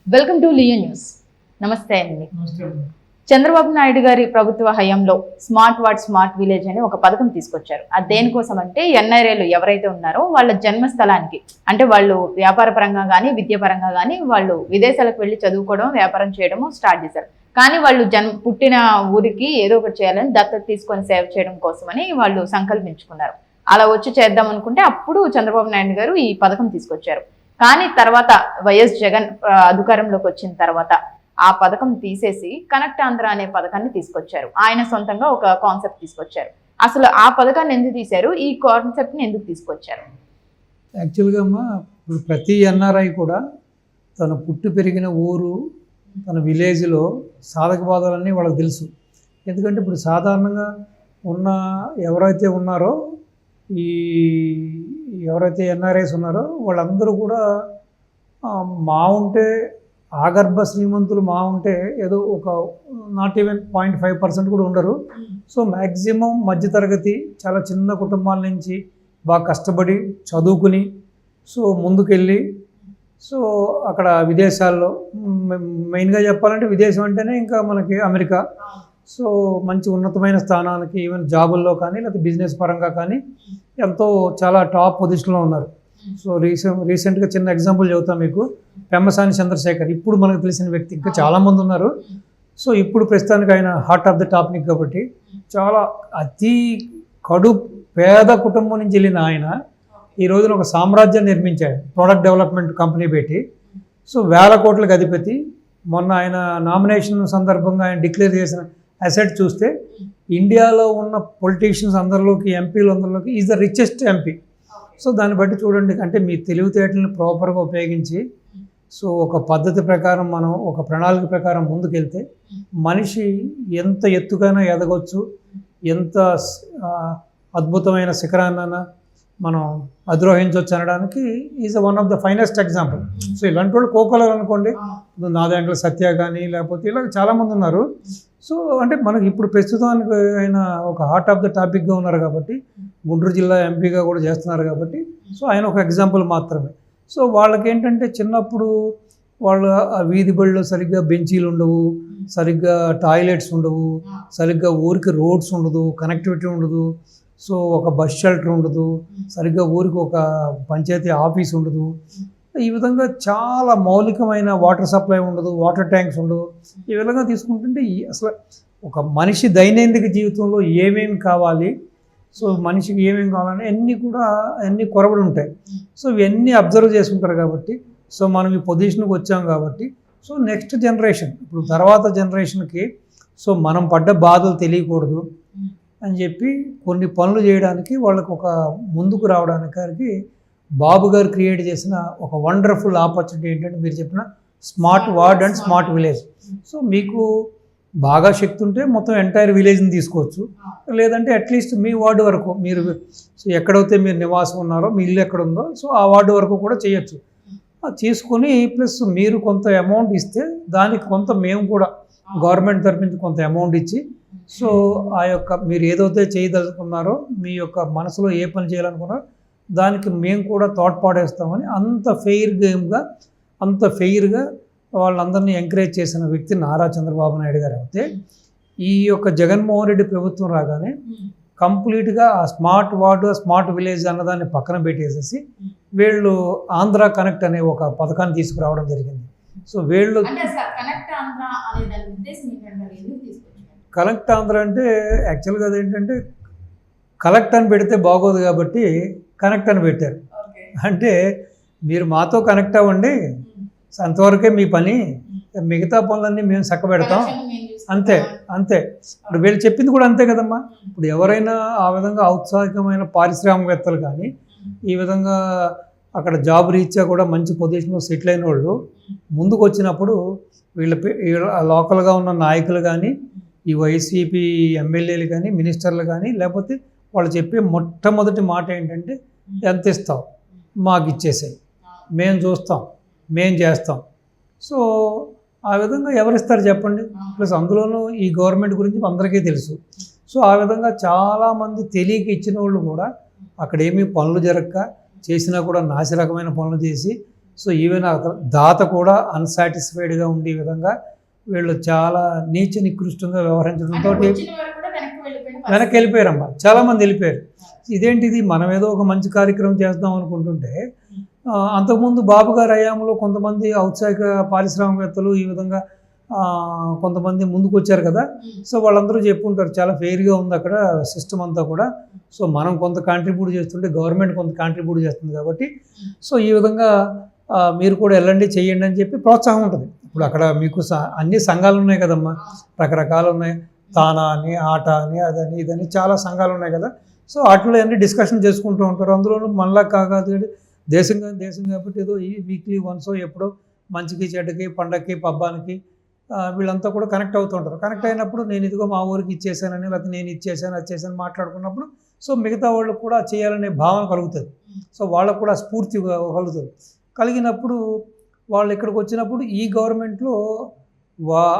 Welcome to Leo news. నమస్తే అండి. నమస్తే. చంద్రబాబు నాయుడు గారి ప్రభుత్వ హయాంలో స్మార్ట్ వార్డ్ స్మార్ట్ విలేజ్ అని ఒక పథకం తీసుకొచ్చారు. అది దేనికోసం అంటే ఎన్ఆర్ఐలు ఎవరైతే ఉన్నారో వాళ్ళ జన్మస్థలానికి, అంటే వాళ్ళు వ్యాపార పరంగా కానీ విద్యాపరంగా కానీ వాళ్ళు విదేశాలకు వెళ్ళి చదువుకోవడం వ్యాపారం చేయడము స్టార్ట్ చేశారు. కానీ వాళ్ళు పుట్టిన ఊరికి ఏదో ఒకటి చేయాలని దత్తత తీసుకొని సేవ చేయడం కోసమని వాళ్ళు సంకల్పించుకున్నారు. అలా వచ్చి చేద్దాం అనుకుంటే అప్పుడు చంద్రబాబు నాయుడు గారు ఈ పథకం తీసుకొచ్చారు. కానీ తర్వాత వైఎస్ జగన్ అధికారంలోకి వచ్చిన తర్వాత ఆ పథకం తీసేసి కనెక్ట్ ఆంధ్ర అనే పథకాన్ని తీసుకొచ్చారు. ఆయన సొంతంగా ఒక కాన్సెప్ట్ తీసుకొచ్చారు. అసలు ఆ పథకాన్ని ఎందుకు తీశారు, ఈ కాన్సెప్ట్ని ఎందుకు తీసుకొచ్చారు? యాక్చువల్గా అమ్మా, ఇప్పుడు ప్రతి ఎన్ఆర్ఐ కూడా తను పుట్టి పెరిగిన ఊరు, తన విలేజ్లో సాధక బాధలన్నీ వాళ్ళకి తెలుసు. ఎందుకంటే ఇప్పుడు సాధారణంగా ఉన్న ఎవరైతే ఉన్నారో ఎవరైతే ఎన్ఆర్ఐస్ ఉన్నారో వాళ్ళందరూ కూడా మా ఉంటే ఆగర్భ శ్రీమంతులు మా ఉంటే ఏదో ఒక నాట్ ఈవెన్ 0.5% కూడా ఉండరు. సో మ్యాక్సిమం మధ్యతరగతి చాలా చిన్న కుటుంబాల నుంచి బాగా కష్టపడి చదువుకుని సో ముందుకెళ్ళి సో అక్కడ విదేశాల్లో మెయిన్గా చెప్పాలంటే విదేశం అంటేనే ఇంకా మనకి అమెరికా. సో మంచి ఉన్నతమైన స్థానానికి ఈవెన్ జాబుల్లో కానీ లేకపోతే బిజినెస్ పరంగా కానీ ఎంతో చాలా టాప్ పొజిషన్లో ఉన్నారు. సో రీసెంట్గా చిన్న ఎగ్జాంపుల్ చెబుతాం మీకు. పెమ్మసాని చంద్రశేఖర్ ఇప్పుడు మనకు తెలిసిన వ్యక్తి, ఇంకా చాలామంది ఉన్నారు. సో ఇప్పుడు ప్రస్తుతానికి ఆయన హార్ట్ ఆఫ్ ద టాపిక్ కాబట్టి చాలా అతి కడు పేద కుటుంబం నుంచి వెళ్ళిన ఆయన ఈ రోజున ఒక సామ్రాజ్యాన్ని నిర్మించాడు, ప్రోడక్ట్ డెవలప్మెంట్ కంపెనీ పెట్టి. సో 1000 కోట్లకు అధిపతి. మొన్న ఆయన నామినేషన్ సందర్భంగా ఆయన డిక్లేర్ చేసిన అసెట్ చూస్తే ఇండియాలో ఉన్న పొలిటీషియన్స్ అందరిలోకి, ఎంపీలు అందరిలోకి is the richest MP. So దాన్ని బట్టి చూడండి, అంటే మీ తెలివితేటలను ప్రాపర్గా ఉపయోగించి సో ఒక పద్ధతి ప్రకారం మనం ఒక ప్రణాళిక ప్రకారం ముందుకెళ్తే మనిషి ఎంత ఎత్తుకైనా ఎదగొచ్చు, ఎంత అద్భుతమైన శిఖరాన్నైనా మనం అధిరోహించవచ్చు అనడానికి is one of the finest example. So ఇలాంటి వాళ్ళు కోకోలర్ అనుకోండి, నాదాంట్లో సత్య కానీ లేకపోతే ఇలా చాలామంది ఉన్నారు. సో అంటే మనకి ఇప్పుడు ప్రస్తుతానికి ఆయన ఒక హార్ట్ ఆఫ్ ద టాపిక్గా ఉన్నారు కాబట్టి, గుంటూరు జిల్లా ఎంపీగా కూడా చేస్తున్నారు కాబట్టి సో ఆయన ఒక ఎగ్జాంపుల్ మాత్రమే. సో వాళ్ళకి ఏంటంటే చిన్నప్పుడు వాళ్ళ వీధి బళ్ళు సరిగ్గా బెంచీలు ఉండవు, సరిగ్గా టాయిలెట్స్ ఉండవు, సరిగ్గా ఊరికి రోడ్స్ ఉండదు, కనెక్టివిటీ ఉండదు, సో ఒక బస్ షెల్టర్ ఉండదు, సరిగ్గా ఊరికి ఒక పంచాయతీ ఆఫీస్ ఉండదు. ఈ విధంగా చాలా మౌలికమైన వాటర్ సప్లై ఉండదు, వాటర్ ట్యాంక్స్ ఉండవు. ఈ విధంగా తీసుకుంటుంటే అసలు ఒక మనిషి దైనందిక జీవితంలో ఏమేమి కావాలి, సో మనిషికి ఏమేమి కావాలని అన్నీ కొరబడి ఉంటాయి. సో ఇవన్నీ అబ్జర్వ్ చేసుకుంటారు కాబట్టి సో మనం ఈ పొజిషన్కి వచ్చాం కాబట్టి సో నెక్స్ట్ జనరేషన్, ఇప్పుడు తర్వాత జనరేషన్కి సో మనం పడ్డ బాధలు తెలియకూడదు అని చెప్పి కొన్ని పనులు చేయడానికి వాళ్ళకు ఒక ముందుకు రావడానికి బాబు గారు క్రియేట్ చేసిన ఒక వండర్ఫుల్ ఆపర్చునిటీ ఏంటంటే మీరు చెప్పిన smart ward and smart village. So మీకు బాగా శక్తి ఉంటే మొత్తం ఎంటైర్ విలేజ్ని తీసుకోవచ్చు, లేదంటే అట్లీస్ట్ మీ వార్డు వరకు మీరు ఎక్కడైతే మీరు నివాసం ఉన్నారో, మీ ఇల్లు ఎక్కడ ఉందో సో ఆ వార్డు వరకు కూడా చేయొచ్చు. తీసుకొని ప్లస్ మీరు కొంత అమౌంట్ ఇస్తే దానికి కొంత మేము కూడా గవర్నమెంట్ తరఫు నుంచి కొంత అమౌంట్ ఇచ్చి సో ఆ యొక్క మీరు ఏదైతే చేయదలుచుకున్నారో, మీ యొక్క మనసులో ఏ పని చేయాలనుకున్నారో దానికి మేము కూడా తోడ్పాటేస్తామని అంత ఫెయిర్గా వాళ్ళందరినీ ఎంకరేజ్ చేసిన వ్యక్తి నారా చంద్రబాబు నాయుడు గారు. అయితే ఈ యొక్క జగన్మోహన్ రెడ్డి ప్రభుత్వం రాగానే కంప్లీట్గా ఆ స్మార్ట్ వార్డు స్మార్ట్ విలేజ్ అన్నదాన్ని పక్కన పెట్టేసేసి వీళ్ళు ఆంధ్ర కనెక్ట్ అనే ఒక పథకాన్ని తీసుకురావడం జరిగింది. సో వీళ్ళు కనెక్ట్ ఆంధ్ర అంటే యాక్చువల్గా అదేంటంటే కలెక్ట్ అని పెడితే బాగోదు కాబట్టి కనెక్ట్ అని పెట్టారు. అంటే మీరు మాతో కనెక్ట్ అవ్వండి, అంతవరకే మీ పని, మిగతా పనులన్నీ మేము చక్కబెడతాం, అంతే. ఇప్పుడు వీళ్ళు చెప్పింది కూడా అంతే కదమ్మా. ఇప్పుడు ఎవరైనా ఆ విధంగా ఔత్సాహికమైన పారిశ్రామికవేత్తలు కానీ ఈ విధంగా అక్కడ జాబ్ రీత్యా కూడా మంచి పొజిషన్లో సెటిల్ అయిన వాళ్ళు ముందుకు వచ్చినప్పుడు వీళ్ళ లోకల్గా ఉన్న నాయకులు కానీ, ఈ వైసీపీ ఎమ్మెల్యేలు కానీ, మినిస్టర్లు కానీ, లేకపోతే వాళ్ళు చెప్పే మొట్టమొదటి మాట ఏంటంటే ఎంత ఇస్తావు, మాకు ఇచ్చేసాయి, మేము చూస్తాం, మేము చేస్తాం. సో ఆ విధంగా ఎవరిస్తారు చెప్పండి. ప్లస్ అందులోనూ ఈ గవర్నమెంట్ గురించి అందరికీ తెలుసు. సో ఆ విధంగా చాలామంది తెలియక ఇచ్చిన వాళ్ళు కూడా అక్కడ ఏమీ పనులు జరగక చేసినా కూడా నాసి రకమైన పనులు చేసి సో ఈవెన్ దాత కూడా అన్సాటిస్ఫైడ్గా ఉండే విధంగా వీళ్ళు చాలా నీచ నికృష్టంగా వ్యవహరించడంతో వెనక్కి వెళ్ళిపోయారమ్మా, చాలామంది వెళ్ళిపోయారు. ఇదేంటిది, మనం ఏదో ఒక మంచి కార్యక్రమం చేద్దాం అనుకుంటుంటే అంతకుముందు బాబు గారి హయాంలో కొంతమంది ఔత్సాహిక పారిశ్రామికవేత్తలు ఈ విధంగా కొంతమంది ముందుకు వచ్చారు కదా. సో వాళ్ళందరూ చెప్పుకుంటారు చాలా ఫెయిర్గా ఉంది అక్కడ సిస్టమ్ అంతా కూడా. సో మనం కొంత కాంట్రిబ్యూట్ చేస్తుంటే గవర్నమెంట్ కొంత కాంట్రిబ్యూట్ చేస్తుంది కాబట్టి సో ఈ విధంగా మీరు కూడా వెళ్ళండి చేయండి అని చెప్పి ప్రోత్సాహం ఉంటుంది. ఇప్పుడు అక్కడ మీకు అన్ని సంఘాలు ఉన్నాయి కదమ్మా, రకరకాలు ఉన్నాయి, తానా అని ఆట అని అదని ఇదని చాలా సంఘాలు ఉన్నాయి కదా. సో వాటిలో అన్ని డిస్కషన్ చేసుకుంటూ ఉంటారు. అందులోనూ మళ్ళా కాదు దేశం కాబట్టి ఏదో ఈ వీక్లీ వన్స్ ఎప్పుడో మంచికి చెడ్డకి పండగకి పబ్బానికి వీళ్ళంతా కూడా కనెక్ట్ అవుతూ ఉంటారు. కనెక్ట్ అయినప్పుడు నేను ఇదిగో మా ఊరికి ఇచ్చేసానని లేకపోతే నేను ఇచ్చేసాను అది చేశాను మాట్లాడుకున్నప్పుడు సో మిగతా వాళ్ళకు కూడా చేయాలనే భావన కలుగుతుంది. సో వాళ్ళకు కూడా స్ఫూర్తి కలుగుతుంది. కలిగినప్పుడు వాళ్ళు ఇక్కడికి వచ్చినప్పుడు ఈ గవర్నమెంట్లో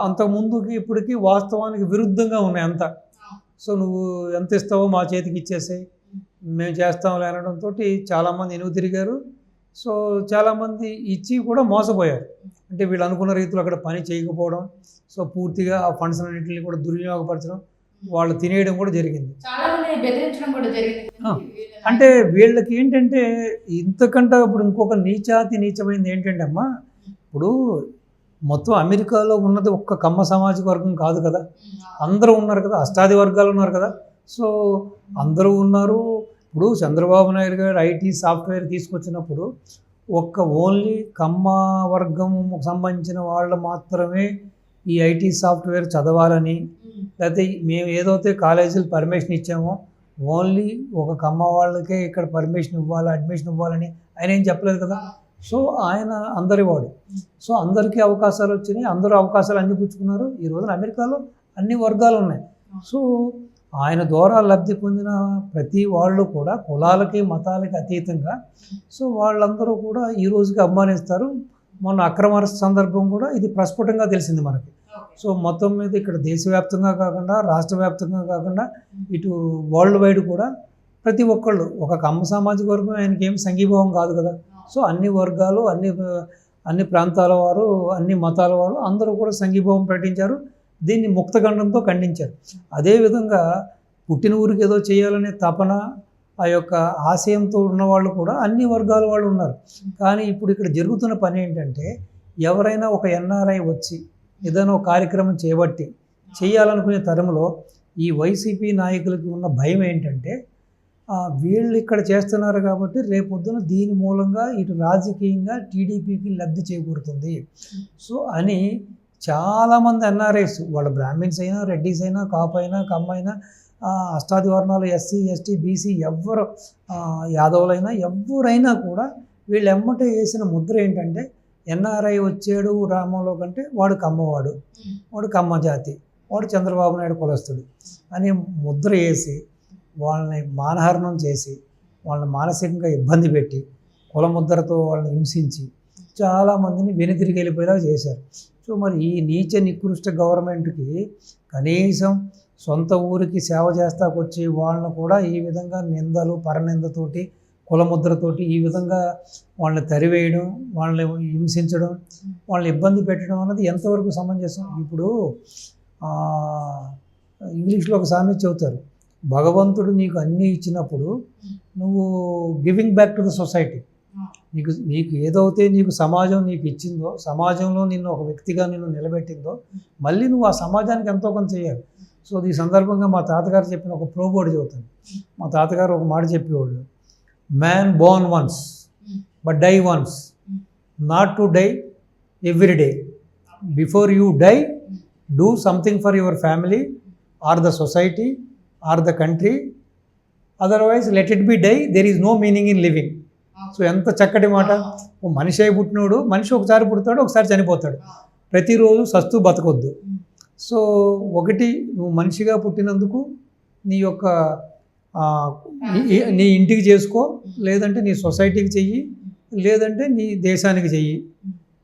అంతకుముందుకి ఇప్పటికీ వాస్తవానికి విరుద్ధంగా ఉన్నాయి అంతా. సో నువ్వు ఎంత ఇస్తావో మా చేతికి ఇచ్చేసాయి, మేము చేస్తాంలే అనడంతో చాలామంది ఎనుగు తిరిగారు. సో చాలామంది ఇచ్చి కూడా మోసపోయారు. అంటే వీళ్ళు అనుకున్న రీతిలో అక్కడ పని చేయకపోవడం, సో పూర్తిగా ఆ ఫండ్స్ అన్నింటినీ కూడా దుర్వినియోగపరచడం, వాళ్ళు తినేయడం కూడా జరిగింది. అంటే వీళ్ళకి ఏంటంటే ఇంతకంటే ఇప్పుడు ఇంకొక నీచమైనది ఏంటంటే అమ్మా, ఇప్పుడు మొత్తం అమెరికాలో ఉన్నది ఒక్క కమ్మ సామాజిక వర్గం కాదు కదా, అందరూ ఉన్నారు కదా, అష్టాది వర్గాలు ఉన్నారు కదా. సో అందరూ ఉన్నారు. ఇప్పుడు చంద్రబాబు నాయుడు గారు ఐటీ సాఫ్ట్వేర్ తీసుకొచ్చినప్పుడు ఓన్లీ కమ్మ వర్గం సంబంధించిన వాళ్ళు మాత్రమే ఈ ఐటీ సాఫ్ట్వేర్ చదవాలని, లేకపోతే మేము ఏదైతే కాలేజీలు పర్మిషన్ ఇచ్చామో ఓన్లీ ఒక కమ్మ వాళ్ళకే ఇక్కడ పర్మిషన్ ఇవ్వాలి, అడ్మిషన్ ఇవ్వాలని ఆయన ఏం చెప్పలేదు కదా. సో ఆయన అందరి వాడు. సో అందరికీ అవకాశాలు వచ్చినాయి, అందరూ అవకాశాలు అందిపుచ్చుకున్నారు. ఈ రోజున అమెరికాలో అన్ని వర్గాలు ఉన్నాయి. సో ఆయన ద్వారా లబ్ధి పొందిన ప్రతి వాళ్ళు కూడా కులాలకి మతాలకి అతీతంగా సో వాళ్ళందరూ కూడా ఈ రోజుకి అభిమానిస్తారు. మొన్న అక్రమ అరెస్ట్ సందర్భం కూడా ఇది ప్రస్ఫుటంగా తెలిసింది మనకి. సో మొత్తం మీద ఇక్కడ దేశవ్యాప్తంగా కాకుండా రాష్ట్ర వ్యాప్తంగా కాకుండా ఇటు వరల్డ్ వైడ్ కూడా ప్రతి ఒక్కళ్ళు ఒక కమ్మ సామాజిక వర్గం ఆయనకి ఏం సంఘీభావం కాదు కదా. సో అన్ని వర్గాలు అన్ని ప్రాంతాల వారు అన్ని మతాల వారు అందరూ కూడా సంఘీభావం ప్రకటించారు. దీన్ని ముక్తఖండంతో ఖండించారు. అదేవిధంగా పుట్టిన ఊరికి ఏదో చేయాలనే తపన ఆ యొక్క ఆశయంతో ఉన్నవాళ్ళు కూడా అన్ని వర్గాల వాళ్ళు ఉన్నారు. కానీ ఇప్పుడు ఇక్కడ జరుగుతున్న పని ఏంటంటే ఎవరైనా ఒక ఎన్ఆర్ఐ వచ్చి ఏదైనా ఒక కార్యక్రమం చేయాలనుకునే తరంలో ఈ వైసీపీ నాయకులకి ఉన్న భయం ఏంటంటే వీళ్ళు ఇక్కడ చేస్తున్నారు కాబట్టి రేపొద్దున దీని మూలంగా ఇటు రాజకీయంగా టీడీపీకి లబ్ధి చేకూరుతుంది. సో అని చాలామంది ఎన్ఆర్ఐస్ వాళ్ళ బ్రాహ్మిన్స్ అయినా రెడ్డిస్ అయినా కాపు అయినా కమ్మ అయినా అష్టాది వర్ణాలు ఎస్సీ ఎస్టీ బీసీ ఎవరు యాదవులైనా ఎవరైనా కూడా వీళ్ళు ఎమ్మటే వేసిన ముద్ర ఏంటంటే ఎన్ఆర్ఐ వచ్చాడు రామంలో కంటే వాడు కమ్మవాడు, వాడు కమ్మ జాతి, వాడు చంద్రబాబు నాయుడు కులస్తుడు అనే ముద్ర వేసి వాళ్ళని మానహరణం చేసి వాళ్ళని మానసికంగా ఇబ్బంది పెట్టి కుల ముద్రతో వాళ్ళని హింసించి చాలామందిని వెనుతిరిగి వెళ్ళిపోయేలా చేశారు. సో మరి ఈ నీచ నికృష్ట గవర్నమెంట్కి కనీసం సొంత ఊరికి సేవ చేస్తాకొచ్చి వాళ్ళని కూడా ఈ విధంగా నిందలు పరనిందతోటి కులముద్రతోటి ఈ విధంగా వాళ్ళని తరివేయడం, వాళ్ళని హింసించడం, వాళ్ళని ఇబ్బంది పెట్టడం అన్నది ఎంతవరకు సమంజసం? ఇప్పుడు ఇంగ్లీష్లో ఒక సామెత చెబుతారు, భగవంతుడు నీకు అన్నీ ఇచ్చినప్పుడు నువ్వు giving back to the society. నీకు ఏదైతే నీకు సమాజం నీకు ఇచ్చిందో, సమాజంలో నిన్ను ఒక వ్యక్తిగా నిన్ను నిలబెట్టిందో మళ్ళీ నువ్వు ఆ సమాజానికి ఎంతో కొంత చేయాలి. సో ఈ సందర్భంగా మా తాతగారు చెప్పిన ఒక ప్రోబోర్డ్ చెబుతాను. మా తాతగారు ఒక మాట చెప్పేవాళ్ళు, man born once but die once, not to die every day. Before you die do something for your family or the society or the country, otherwise let it be die, there is no meaning in living. So ఎంత చక్కటి మాట. ఓ మనిషి అయి పుట్టినోడు, మనిషి ఒకసారి పుడతాడు ఒకసారి చనిపోతాడు, ప్రతిరోజు సస్తూ బతకొద్దు. సో ఒకటి నువ్వు మనిషిగా పుట్టినందుకు నీ యొక్క నీ ఇంటికి చేసుకో, లేదంటే నీ సొసైటీకి చెయ్యి, లేదంటే నీ దేశానికి చెయ్యి.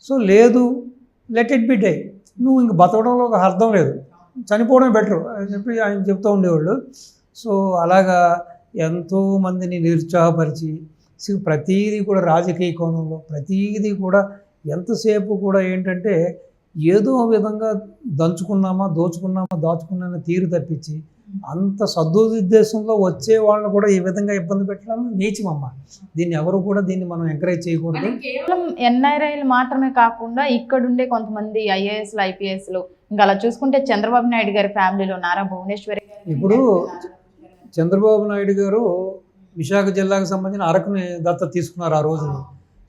సో లేదు లెట్ ఇట్ బి డై, నువ్వు ఇంక బతకడంలో ఒక అర్థం లేదు, చనిపోవడం బెటర్ అని చెప్పి ఆయన చెప్తూ ఉండేవాళ్ళు. సో అలాగా ఎంతోమందిని నిరుత్సాహపరిచి సో ప్రతీది కూడా రాజకీయ కోణంలో ప్రతీది కూడా ఎంతసేపు కూడా ఏంటంటే ఏదో విధంగా దంచుకున్నామా దాచుకున్నామా తీరు తప్పించి అంత సదుద్దేశంలో వచ్చే వాళ్ళని కూడా ఈ విధంగా ఇబ్బంది పెట్టడం నీచమమ్మ. దీన్ని ఎవరు కూడా దీన్ని మనం ఎంకరేజ్ చేయకూడదు. కేవలం ఎన్ఆర్ఐలు మాత్రమే కాకుండా ఇక్కడుండే కొంతమంది ఐఏఎస్లు ఐపీఎస్లు ఇంకా అలా చూసుకుంటే చంద్రబాబు నాయుడు గారి ఫ్యామిలీలో నారా భువనేశ్వరి ఇప్పుడు చంద్రబాబు నాయుడు గారు విశాఖ జిల్లాకు సంబంధించిన అరకుని దత్తత తీసుకున్నారు ఆ రోజుని.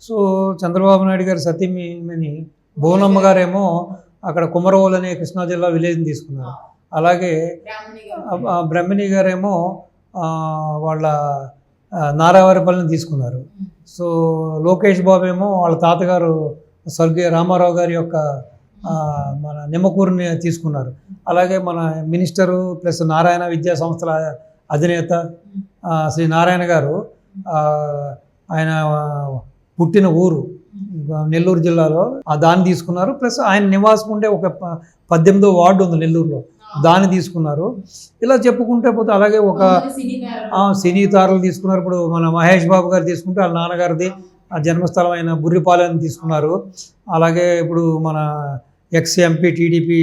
సో చంద్రబాబు నాయుడు గారు సతీమణి భువనమ్మ గారేమో అక్కడ కుమరవోలు అనే కృష్ణా జిల్లా విలేజ్ని తీసుకున్నారు. అలాగే బ్రహ్మిణి గారేమో వాళ్ళ నారావారిపల్లిని తీసుకున్నారు. సో లోకేష్ బాబు ఏమో వాళ్ళ తాతగారు స్వర్గీయ రామారావు గారి యొక్క మన నిమ్మకూరుని తీసుకున్నారు. అలాగే మన మినిస్టరు ప్లస్ నారాయణ విద్యా సంస్థల అధినేత శ్రీ నారాయణ గారు ఆయన పుట్టిన ఊరు నెల్లూరు జిల్లాలో దాన్ని తీసుకున్నారు. ప్లస్ ఆయన నివాసం ఉండే ఒక 18వ వార్డు ఉంది నెల్లూరులో, దాన్ని తీసుకున్నారు. ఇలా చెప్పుకుంటే పోతే అలాగే ఒక సినీ తారలు తీసుకున్నారు. ఇప్పుడు మన మహేష్ బాబు గారు తీసుకుంటే వాళ్ళ నాన్నగారిది ఆ జన్మస్థలం అయిన బుర్రిపాలెని తీసుకున్నారు. అలాగే ఇప్పుడు మన ఎక్స్-ఎంపీ టీడీపీ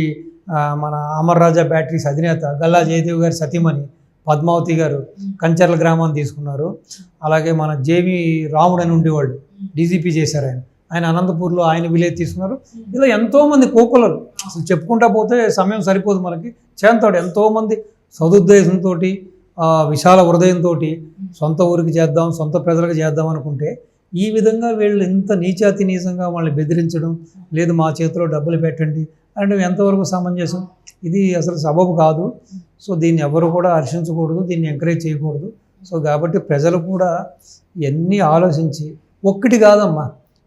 మన అమర్ రాజా బ్యాటరీస్ అధినేత గల్లా జయదేవ్ గారి సతీమణి పద్మావతి గారు కంచర్ల గ్రామాన్ని తీసుకున్నారు. అలాగే మన జేవి రాముడు అని ఉండేవాళ్ళు, డీజీపీ చేశారు ఆయన అనంతపూర్లో ఆయన విలేజ్ తీసుకున్నారు. ఇలా ఎంతోమంది కోకులలు అసలు చెప్పుకుంటా పోతే సమయం సరిపోదు మనకి. చేంతాడు ఎంతోమంది సదుద్దేశంతో విశాల హృదయంతో సొంత ఊరికి చేద్దాం, సొంత ప్రజలకు చేద్దాం అనుకుంటే ఈ విధంగా వీళ్ళు ఇంత నీచాతి నీచంగా వాళ్ళని బెదిరించడం, లేదు మా చేతిలో డబ్బులు పెట్టండి అంటే ఎంతవరకు సమంజసం? ఇది అసలు సబబు కాదు. సో దీన్ని ఎవరు కూడా హర్షించకూడదు, దీన్ని ఎంకరేజ్ చేయకూడదు. సో కాబట్టి ప్రజలు కూడా ఇవన్నీ ఆలోచించి, ఒక్కటి కాదమ్మా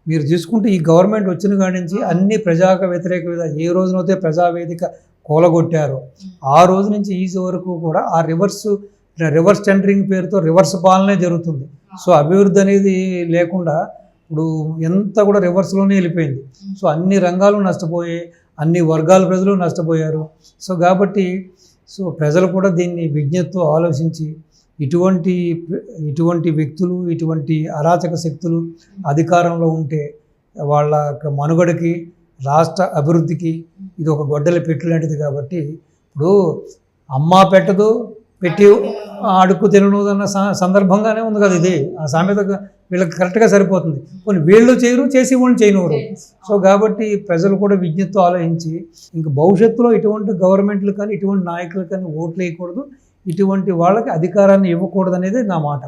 మీరు చూసుకుంటే ఈ గవర్నమెంట్ వచ్చిన కాడి నుంచి అన్ని ప్రజాక వ్యతిరేక ఏ రోజునైతే ప్రజావేదిక కూలగొట్టారో ఆ రోజు నుంచి ఈ వరకు కూడా ఆ రివర్స్ టెండరింగ్ పేరుతో రివర్స్ పాలనే జరుగుతుంది. సో అభివృద్ధి అనేది లేకుండా ఇప్పుడు ఎంత కూడా రివర్స్లోనే వెళ్ళిపోయింది. సో అన్ని రంగాలు నష్టపోయాయి, అన్ని వర్గాల ప్రజలు నష్టపోయారు. సో కాబట్టి ప్రజలు కూడా దీన్ని విజ్ఞతతో ఆలోచించి ఇటువంటి వ్యక్తులు, ఇటువంటి అరాచక శక్తులు అధికారంలో ఉంటే వాళ్ళ మనుగడకి, రాష్ట్ర అభివృద్ధికి ఇది ఒక గొడ్డలి పెట్టు లాంటిది. కాబట్టి ఇప్పుడు అమ్మ పెట్టదు పెట్టి అడుక్కు తినదన్న సందర్భంగానే ఉంది కదా ఇది. ఆ సామెత వీళ్ళకి కరెక్ట్గా సరిపోతుంది. కొన్ని వీళ్ళు చేయరు, చేసి వాళ్ళు చేయనివ్వరు. సో కాబట్టి ప్రజలు కూడా విజ్ఞతతో ఆలోచించి ఇంక భవిష్యత్తులో ఇటువంటి గవర్నమెంట్లు కానీ ఇటువంటి నాయకులు కానీ ఓట్లు వేయకూడదు, ఇటువంటి వాళ్ళకి అధికారాన్ని ఇవ్వకూడదు అనేది నా మాట.